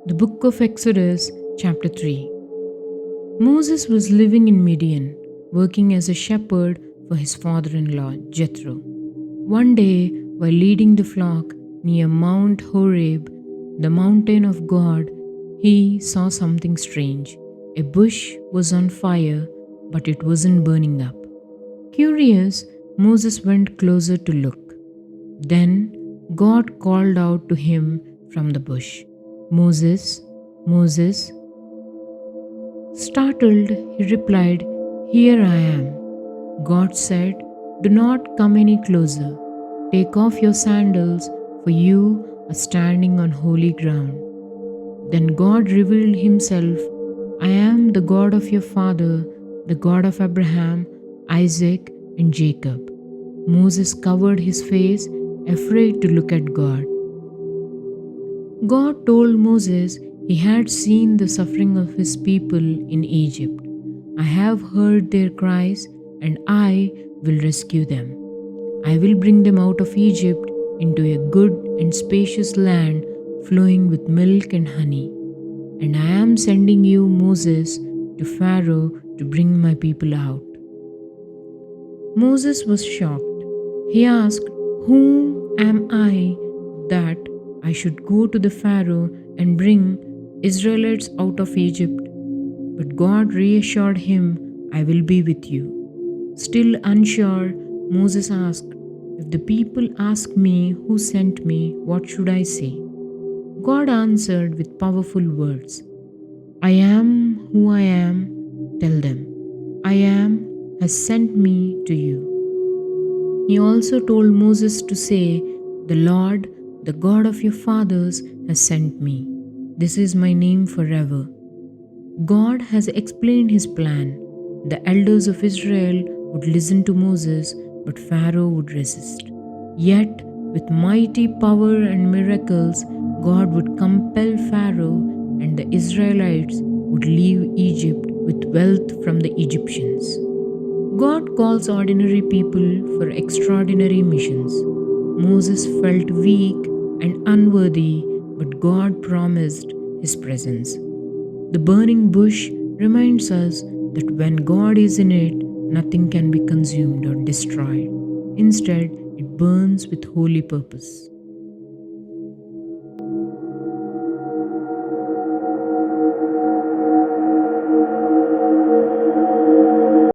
The book of Exodus, chapter 3. Moses was living in Midian, working as a shepherd for his father in law, Jethro. One day, while leading the flock near Mount Horeb, the mountain of God, he saw something strange. A bush was on fire, but it wasn't burning up. Curious, Moses went closer to look. Then God called out to him from the bush, "Moses, Moses." Startled, he replied, "Here I am." God said, "Do not come any closer. Take off your sandals, for you are standing on holy ground." Then God revealed himself, "I am the God of your father, the God of Abraham, Isaac, and Jacob." Moses covered his face, afraid to look at God. God told Moses he had seen the suffering of his people in Egypt. "I have heard their cries, and I will rescue them. I will bring them out of Egypt into a good and spacious land flowing with milk and honey. And I am sending you, Moses, to Pharaoh to bring my people out." Moses was shocked. He asked, "Who am I that I should go to the Pharaoh and bring Israelites out of Egypt?" But God reassured him, "I will be with you." Still unsure, Moses asked, "If the people ask me who sent me, what should I say?" God answered with powerful words, "I am who I am. Tell them, 'I am has sent me to you.'" He also told Moses to say, "The Lord, the God of your fathers, has sent me. This is my name forever." God has explained his plan. The elders of Israel would listen to Moses, but Pharaoh would resist. Yet, with mighty power and miracles, God would compel Pharaoh, and the Israelites would leave Egypt with wealth from the Egyptians. God calls ordinary people for extraordinary missions. Moses felt weak and unworthy, but God promised his presence. The burning bush reminds us that when God is in it, nothing can be consumed or destroyed. Instead, it burns with holy purpose.